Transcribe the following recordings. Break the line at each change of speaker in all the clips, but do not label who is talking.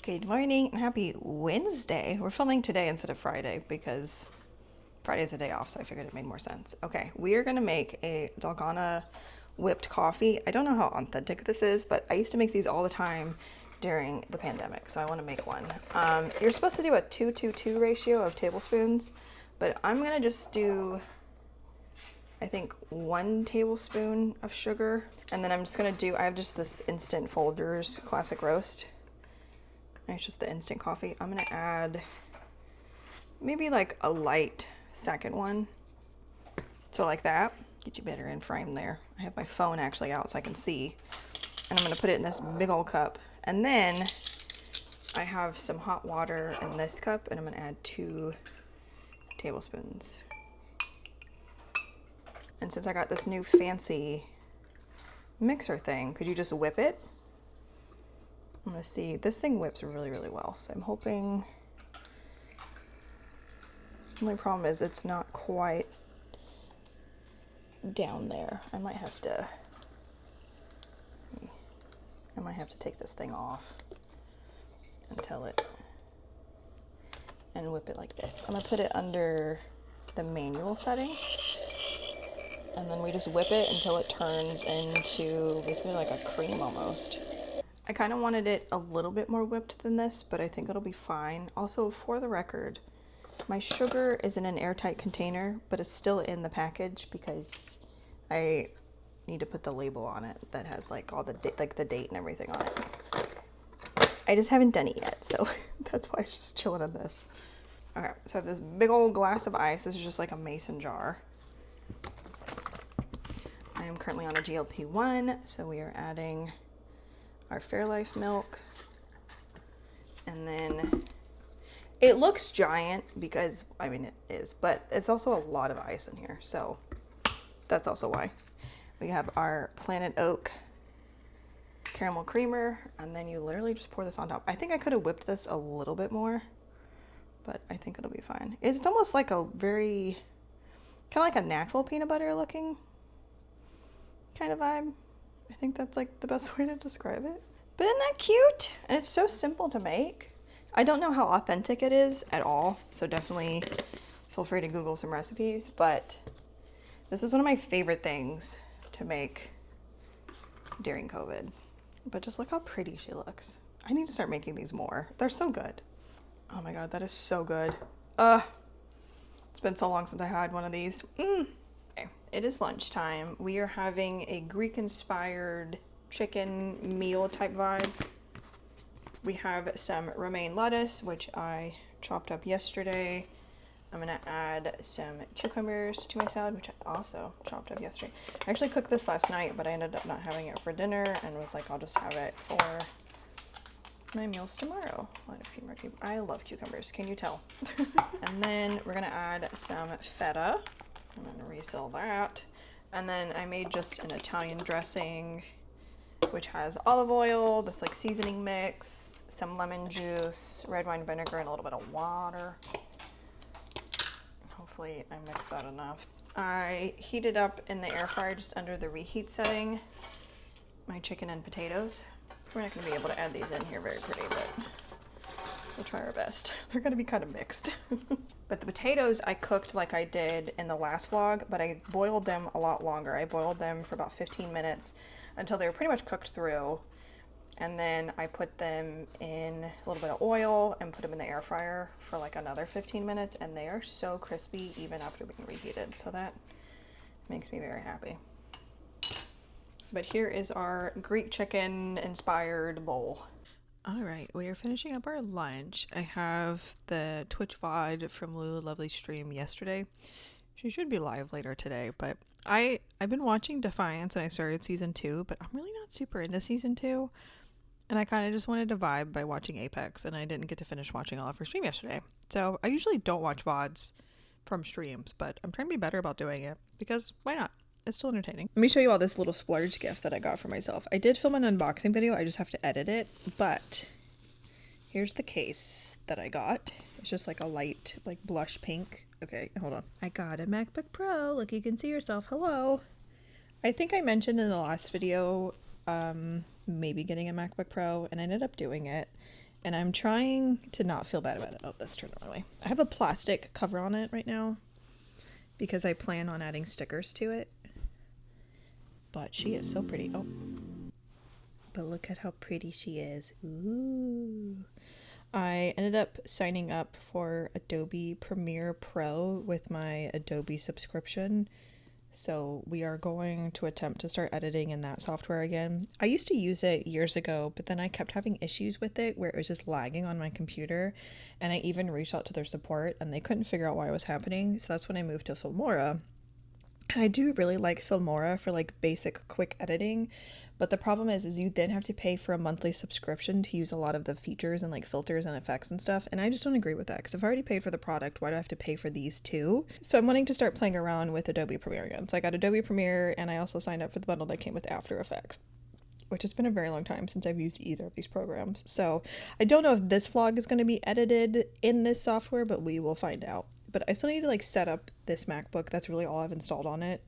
Good morning and happy Wednesday. We're filming today instead of Friday because Friday's a day off, so I figured it made more sense. Okay, we are gonna make a Dalgona whipped coffee. I don't know how authentic this is, but I used to make these all the time during the pandemic, so I want to make one. You're supposed to do a 2-2-2 ratio of tablespoons, but I'm gonna just do, I think, 1 tablespoon of sugar, and then I'm just gonna do, I have just this Instant Folgers Classic Roast. It's just the instant coffee. I'm gonna add maybe like a light second one. So like that. Get you better in frame there. I have my phone actually out so I can see. And I'm gonna put it in this big old cup. And then I have some hot water in this cup and I'm gonna add 2 tablespoons. And since I got this new fancy mixer thing, could you just whip it? I'm gonna see, this thing whips really, really well. So I'm hoping, the only problem is it's not quite down there. I might have to take this thing off until it, and whip it like this. I'm gonna put it under the manual setting, and then we just whip it until it turns into basically like a cream almost. I kind of wanted it a little bit more whipped than this, but I think it'll be fine. Also, for the record, my sugar is in an airtight container, but it's still in the package because I need to put the label on it that has like all the the date and everything on it. I just haven't done it yet, so that's why it's just chilling in this. Okay, so I have this big old glass of ice. This is just like a mason jar. I am currently on a GLP-1, so we are adding our Fairlife milk. And then it looks giant because, I mean, it is, but it's also a lot of ice in here, so that's also why. We have our Planet Oak caramel creamer, and then you literally just pour this on top. I think I could have whipped this a little bit more, but I think it'll be fine. It's almost like a very, kind of like a natural peanut butter looking kind of vibe. I think that's like the best way to describe it. But isn't that cute? And it's so simple to make. I don't know how authentic it is at all, so definitely feel free to Google some recipes, but this is one of my favorite things to make during COVID. But just look how pretty she looks. I need to start making these more. They're so good. Oh my god, that is so good. It's been so long since I had one of these. Okay, it is lunchtime. We are having a Greek-inspired chicken meal type vibe. We have some romaine lettuce, which I chopped up yesterday. I'm gonna add some cucumbers to my salad, which I also chopped up yesterday. I actually cooked this last night, but I ended up not having it for dinner and was like, I'll just have it for my meals tomorrow. I'll add a few more I love cucumbers, can you tell? And then we're gonna add some feta. I'm gonna reseal that. And then I made just an Italian dressing, which has olive oil, this like seasoning mix, some lemon juice, red wine vinegar, and a little bit of water. Hopefully I mixed that enough. I heated up in the air fryer just under the reheat setting my chicken and potatoes. We're not going to be able to add these in here very pretty, but we'll try our best. They're going to be kind of mixed. But the potatoes I cooked like I did in the last vlog, but I boiled them a lot longer. I boiled them for about 15 minutes until they were pretty much cooked through. And then I put them in a little bit of oil and put them in the air fryer for like another 15 minutes. And they are so crispy even after being reheated. So that makes me very happy. But here is our Greek chicken inspired bowl. All right, we are finishing up our lunch. I have the Twitch VOD from Lulu Lovely stream yesterday. She should be live later today, but I've been watching Defiance and I started season 2, but I'm really not super into season 2. And I kind of just wanted to vibe by watching Apex, and I didn't get to finish watching all of her stream yesterday. So I usually don't watch VODs from streams, but I'm trying to be better about doing it, because why not? It's still entertaining. Let me show you all this little splurge gift that I got for myself. I did film an unboxing video, I just have to edit it, but here's the case that I got. It's just like a light, like blush pink. Okay, hold on. I got a MacBook Pro. Look, you can see yourself. Hello. I think I mentioned in the last video maybe getting a MacBook Pro, and I ended up doing it. And I'm trying to not feel bad about it. Oh, let's turn it my way. I have a plastic cover on it right now because I plan on adding stickers to it. But she is so pretty. Oh. But look at how pretty she is. Ooh. I ended up signing up for Adobe Premiere Pro with my Adobe subscription. So we are going to attempt to start editing in that software again. I used to use it years ago, but then I kept having issues with it where it was just lagging on my computer. And I even reached out to their support and they couldn't figure out why it was happening. So that's when I moved to Filmora. And I do really like Filmora for like basic quick editing, but the problem is you then have to pay for a monthly subscription to use a lot of the features and like filters and effects and stuff, and I just don't agree with that because I've already paid for the product. Why do I have to pay for these too? So I'm wanting to start playing around with Adobe Premiere again. So I got Adobe Premiere and I also signed up for the bundle that came with After Effects, which has been a very long time since I've used either of these programs. So I don't know if this vlog is going to be edited in this software, but we will find out. But I still need to like set up this MacBook. That's really all I've installed on it,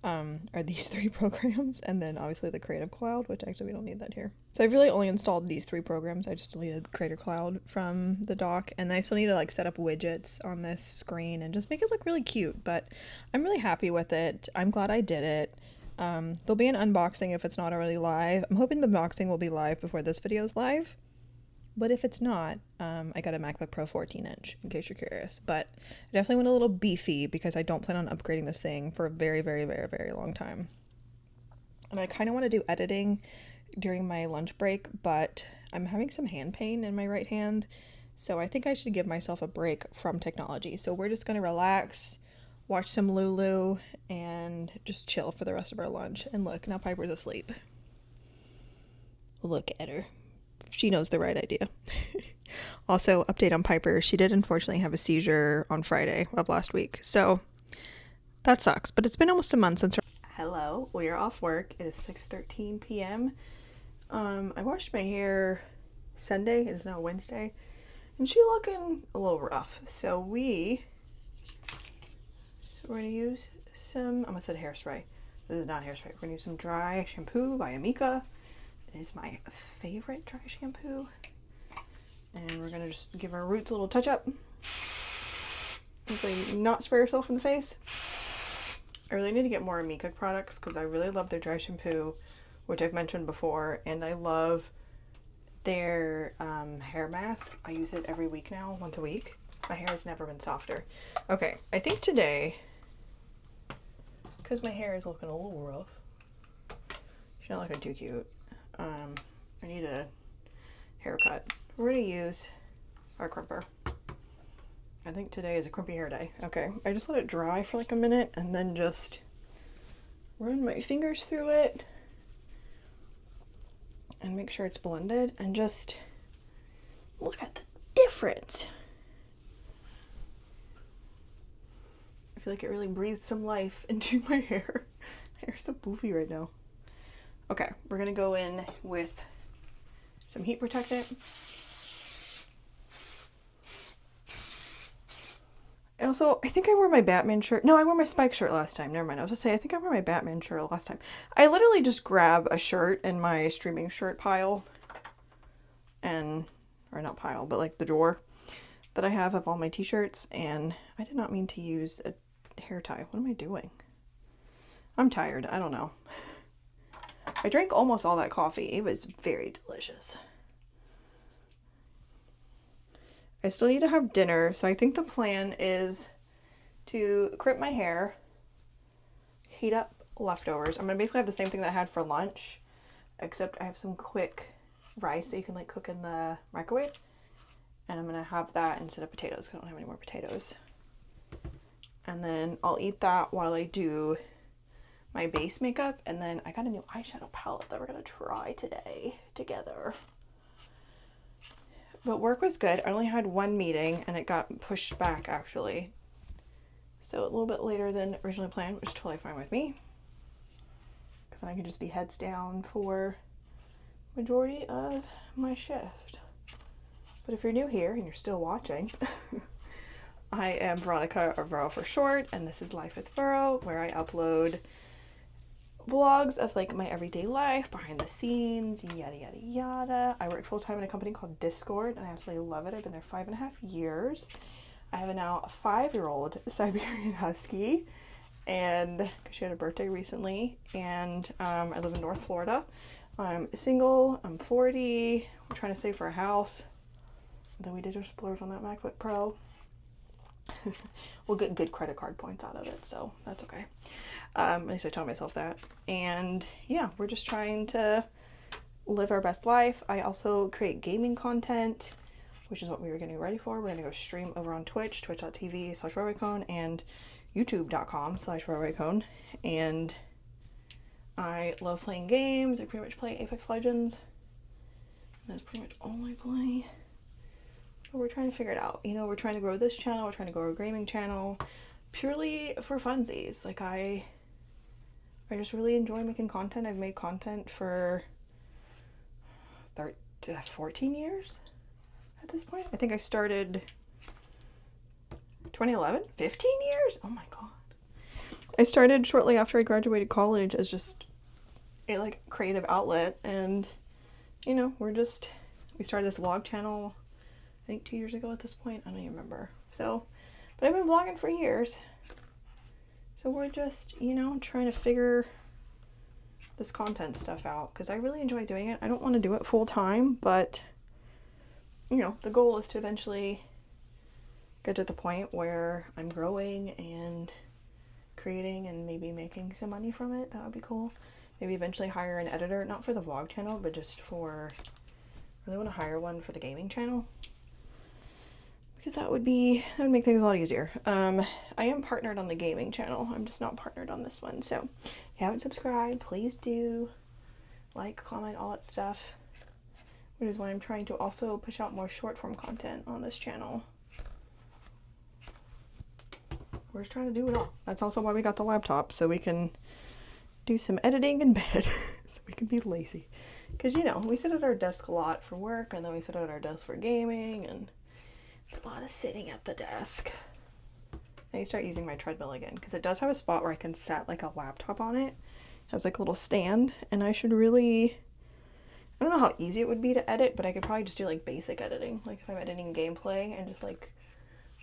are these 3 programs, and then obviously the Creative Cloud, which actually we don't need that here. So I've really only installed these 3 programs. I just deleted Creative Cloud from the dock, and I still need to like set up widgets on this screen and just make it look really cute, but I'm really happy with it. I'm glad I did it. There'll be an unboxing if it's not already live. I'm hoping the unboxing will be live before this video is live. But if it's not, I got a MacBook Pro 14-inch, in case you're curious. But I definitely went a little beefy because I don't plan on upgrading this thing for a very, very, very, very long time. And I kind of want to do editing during my lunch break, but I'm having some hand pain in my right hand. So I think I should give myself a break from technology. So we're just going to relax, watch some Lulu, and just chill for the rest of our lunch. And look, now Piper's asleep. Look at her. She knows the right idea. Also, update on Piper. She did unfortunately have a seizure on Friday of last week. So that sucks. But it's been almost a month since her... Hello, we are off work. It is 6:13 p.m. I washed my hair Sunday. It is now Wednesday. And she's looking a little rough. So we're going to use some... I almost said hairspray. This is not hairspray. We're going to use some dry shampoo by Amika. It is my favorite dry shampoo. And we're going to just give our roots a little touch up. Hopefully not spray yourself in the face. I really need to get more Amika products because I really love their dry shampoo, which I've mentioned before. And I love their hair mask. I use it every week now, once a week. My hair has never been softer. Okay, I think today, because my hair is looking a little rough, she's not looking too cute. I need a haircut. We're going to use our crimper. I think today is a crimpy hair day. Okay, I just let it dry for like a minute and then just run my fingers through it and make sure it's blended and just look at the difference. I feel like it really breathes some life into my hair. My hair's so poofy right now. Okay, we're gonna go in with some heat protectant. Also, I think I wore my Batman shirt. No, I wore my Spike shirt last time. Never mind. I was gonna say, I think I wore my Batman shirt last time. I literally just grab a shirt in my streaming shirt pile and, or not pile, but like the drawer that I have of all my t-shirts, and I did not mean to use a hair tie. What am I doing? I'm tired. I don't know. I drank almost all that coffee. It was very delicious. I still need to have dinner, so I think the plan is to crimp my hair, heat up leftovers. I'm going to basically have the same thing that I had for lunch, except I have some quick rice that you can like cook in the microwave. And I'm going to have that instead of potatoes because I don't have any more potatoes. And then I'll eat that while I do my base makeup, and then I got a new eyeshadow palette that we're gonna try today together. But work was good. I only had one meeting and it got pushed back actually, so a little bit later than originally planned, which is totally fine with me because I can just be heads down for majority of my shift. But if you're new here and you're still watching, I am Veronica, or Vero for short, and this is Life with Vero, where I upload vlogs of like my everyday life, behind the scenes, yada yada yada. I work full time in a company called Discord and I absolutely love it. I've been there 5.5 years. I have a now 5-year-old Siberian Husky, and she had a birthday recently, and I live in North Florida. I'm single, I'm 40, we're trying to save for a house. Then we did just splurge on that MacBook Pro. We'll get good credit card points out of it, so that's okay. At least I tell myself that. And yeah, we're just trying to live our best life. I also create gaming content, which is what we were getting ready for. We're gonna go stream over on Twitch, twitch.tv/RoyCone, and youtube.com/RoyCone. And I love playing games. I pretty much play Apex Legends. That's pretty much all I play. But we're trying to figure it out. You know, we're trying to grow this channel, we're trying to grow a gaming channel purely for funsies. Like I just really enjoy making content. I've made content for 14 years at this point. I think I started 2011, 15 years? Oh my god. I started shortly after I graduated college as just a like creative outlet, and you know, we started this vlog channel I think 2 years ago at this point. I don't even remember. So, but I've been vlogging for years. So we're just, you know, trying to figure this content stuff out because I really enjoy doing it. I don't want to do it full time, but you know, the goal is to eventually get to the point where I'm growing and creating and maybe making some money from it. That would be cool. Maybe eventually hire an editor, not for the vlog channel, but just for, I really want to hire one for the gaming channel. Because that would make things a lot easier. I am partnered on the gaming channel. I'm just not partnered on this one. So if you haven't subscribed, please do. Like, comment, all that stuff. Which is why I'm trying to also push out more short form content on this channel. We're just trying to do it all. That's also why we got the laptop, so we can do some editing in bed. So we can be lazy. Because, you know, we sit at our desk a lot for work, and then we sit at our desk for gaming, and it's a lot of sitting at the desk. I need to start using my treadmill again because it does have a spot where I can set like a laptop on it. It has like a little stand, and I don't know how easy it would be to edit, but I could probably just do like basic editing. Like if I'm editing gameplay and just like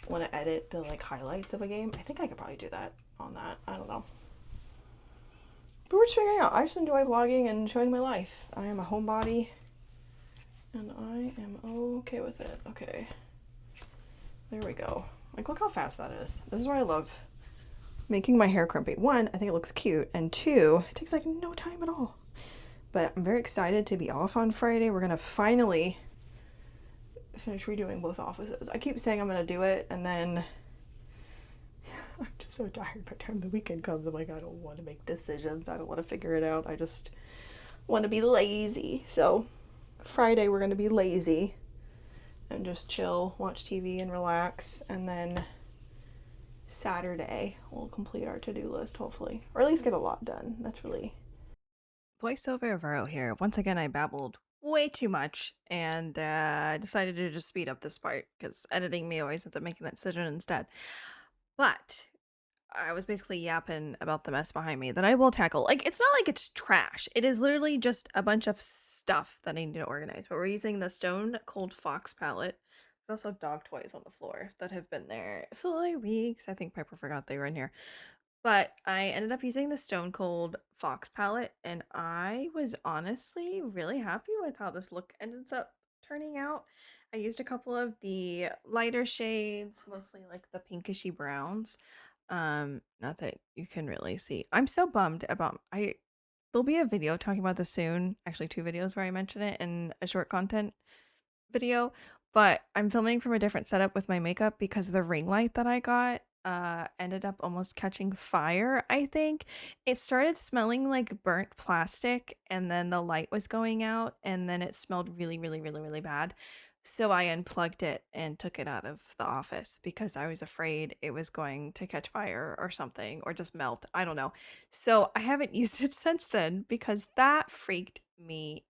want to edit the like highlights of a game, I think I could probably do that on that. I don't know. But we're just figuring out. I just enjoy vlogging and showing my life. I am a homebody and I am okay with it. Okay. There we go. Like, look how fast that is. This is where I love making my hair crimpy. One, I think it looks cute, and two, it takes like no time at all. But I'm very excited to be off on Friday. We're gonna finally finish redoing both offices. I keep saying I'm gonna do it, and then I'm just so tired by the time the weekend comes. I'm like, I don't want to make decisions. I don't want to figure it out. I just want to be lazy. So Friday we're gonna be lazy and just chill, watch TV and relax, and then Saturday we'll complete our to-do list, hopefully, or at least get a lot done. That's really voiceover Vero here. Once again, I babbled way too much, and I decided to just speed up this part because editing me always ends up making that decision instead. But I was basically yapping about the mess behind me that I will tackle. Like, it's not like it's trash. It is literally just a bunch of stuff that I need to organize. But we're using the Stone Cold Fox palette. There's also dog toys on the floor that have been there for weeks. I think Piper forgot they were in here. But I ended up using the Stone Cold Fox palette, and I was honestly really happy with how this look ended up turning out. I used a couple of the lighter shades, mostly like the pinkishy browns. Not that you can really see. I'm so bummed about there'll be a video talking about this soon. Actually, 2 videos where I mention it in a short content video, but I'm filming from a different setup with my makeup because the ring light that I got ended up almost catching fire. I think it started smelling like burnt plastic, and then the light was going out, and then it smelled really, really, really, really bad. So I unplugged it and took it out of the office because I was afraid it was going to catch fire or something, or just melt. I don't know. So I haven't used it since then because that freaked me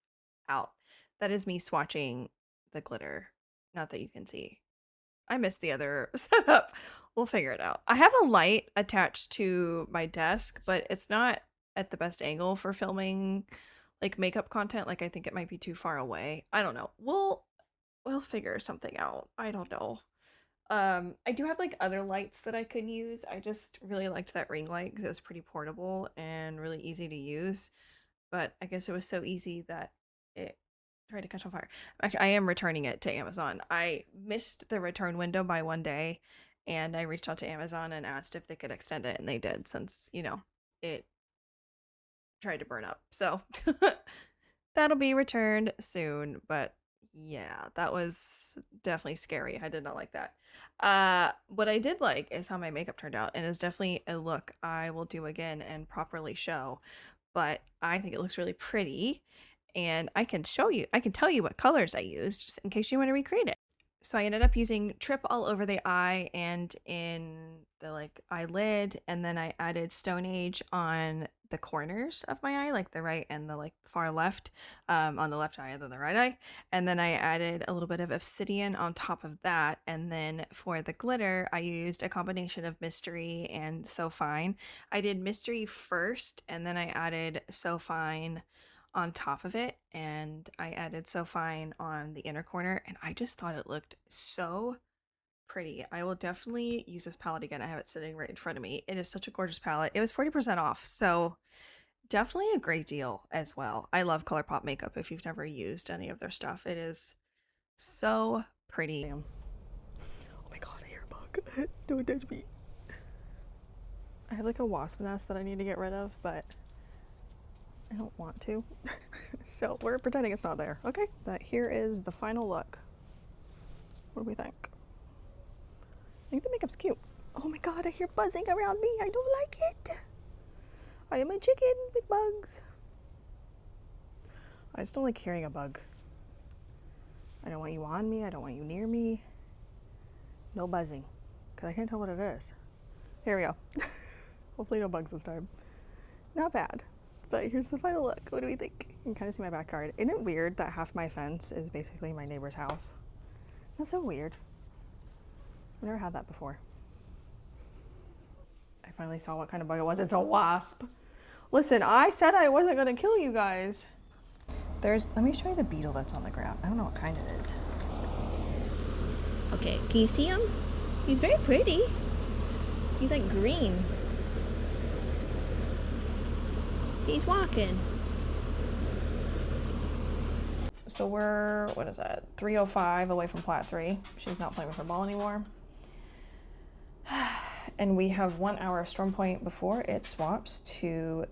out. That is me swatching the glitter. Not that you can see. I missed the other setup. We'll figure it out. I have a light attached to my desk, but it's not at the best angle for filming like makeup content. Like I think it might be too far away. I don't know. We'll figure something out. I don't know. I do have like other lights that I could use. I just really liked that ring light because it was pretty portable and really easy to use. But I guess it was so easy that it tried to catch on fire. Actually, I am returning it to Amazon. I missed the return window by one day, and I reached out to Amazon and asked if they could extend it, and they did, since, you know, it tried to burn up. So that'll be returned soon. But yeah, that was definitely scary. I did not like that. What I did like is how my makeup turned out, and it's definitely a look I will do again and properly show. But I think it looks really pretty, and I can tell you what colors I used just in case you want to recreate it. So I ended up using Trip all over the eye and in the like eyelid, and then I added Stone Age on the corners of my eye, like the right and the like far left, on the left eye and then the right eye. And then I added a little bit of Obsidian on top of that. And then for the glitter, I used a combination of Mystery and So Fine. I did Mystery first, and then I added So Fine on top of it, and I added So Fine on the inner corner, and I just thought it looked so pretty. I will definitely use this palette again. I have it sitting right in front of me. It is such a gorgeous palette. It was 40% off, so definitely a great deal as well. I love ColourPop makeup if you've never used any of their stuff. It is so pretty. Oh my god, I hear a bug. Don't touch me. I have like a wasp nest that I need to get rid of, but I don't want to. So we're pretending it's not there, okay? But here is the final look. What do we think? I think the makeup's cute. Oh my god, I hear buzzing around me. I don't like it. I am a chicken with bugs. I just don't like hearing a bug. I don't want you on me. I don't want you near me. No buzzing, because I can't tell what it is. Here we go. Hopefully no bugs this time. Not bad. But here's the final look. What do we think? You can kind of see my backyard. Isn't it weird that half my fence is basically my neighbor's house? That's so weird. I've never had that before. I finally saw what kind of bug it was. It's a wasp. Listen, I said I wasn't going to kill you guys. Let me show you the beetle that's on the ground. I don't know what kind it is. Okay, can you see him? He's very pretty. He's like green. He's walking. So we're, what is that, 3:05 away from Plat 3. She's not playing with her ball anymore. And we have 1 hour of Storm Point before it swaps to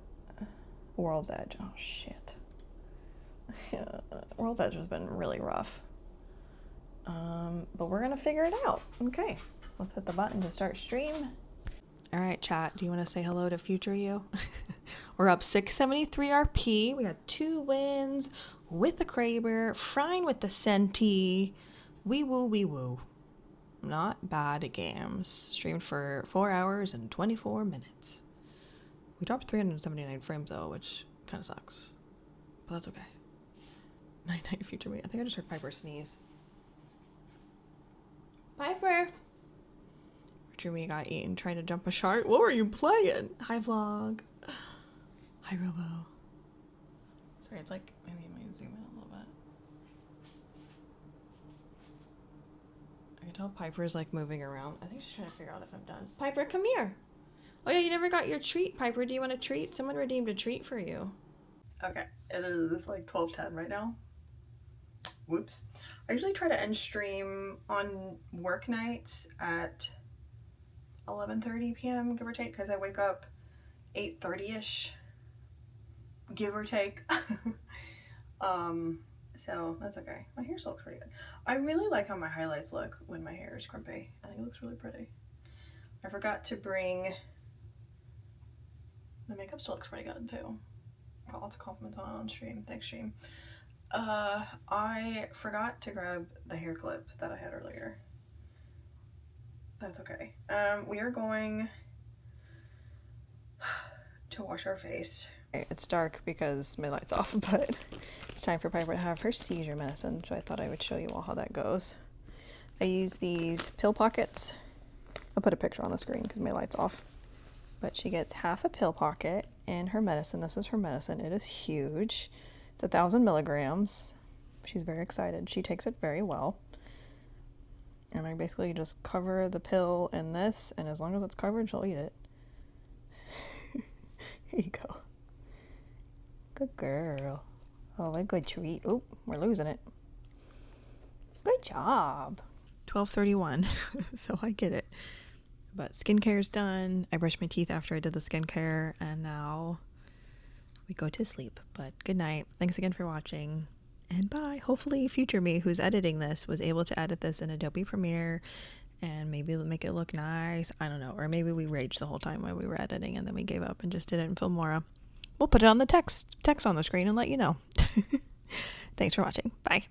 World's Edge. Oh, shit. World's Edge has been really rough. But we're going to figure it out. Okay, let's hit the button to start stream. All right, chat, do you want to say hello to future you? We're up 673 RP. We got 2 wins with the Kraber, frying with the Senti. Wee woo, wee woo. Not bad games. Streamed for 4 hours and 24 minutes. We dropped 379 frames though, which kind of sucks. But that's okay. Night night, future me. I think I just heard Piper sneeze. Piper! Jimmy got eaten trying to jump a shark. What were you playing? Hi, vlog. Hi, Robo. Sorry, it's like, maybe I might zoom in a little bit. I can tell Piper's like moving around. I think she's trying to figure out if I'm done. Piper, come here. Oh yeah, you never got your treat, Piper. Do you want a treat? Someone redeemed a treat for you. Okay, it is like 12:10 right now. Whoops. I usually try to end stream on work nights at 11:30 p.m. give or take, because I wake up 8:30ish, give or take. So that's okay. My hair still looks pretty good. I really like how my highlights look when my hair is crimpy. I think it looks really pretty. I forgot to bring, the makeup still looks pretty good too. Got lots of compliments on stream. Thanks, stream. I forgot to grab the hair clip that I had earlier. That's okay. We are going to wash our face. It's dark because my light's off, but it's time for Piper to have her seizure medicine, so I thought I would show you all how that goes. I use these pill pockets. I'll put a picture on the screen because my light's off. but she gets half a pill pocket in her medicine. This is her medicine. It is huge. It's 1,000 milligrams. She's very excited. She takes it very well. And I basically just cover the pill in this, and as long as it's covered, she'll eat it. Here you go. Good girl. Oh, a good treat. Oh, we're losing it. Good job. 12:31, so I get it. But skincare's done. I brushed my teeth after I did the skincare, and now we go to sleep. But good night. Thanks again for watching, and bye. Hopefully future me who's editing this was able to edit this in Adobe Premiere and maybe make it look nice. I don't know. Or maybe we raged the whole time while we were editing and then we gave up and just did it in Filmora. We'll put it on the text on the screen and let you know. Thanks for watching. Bye.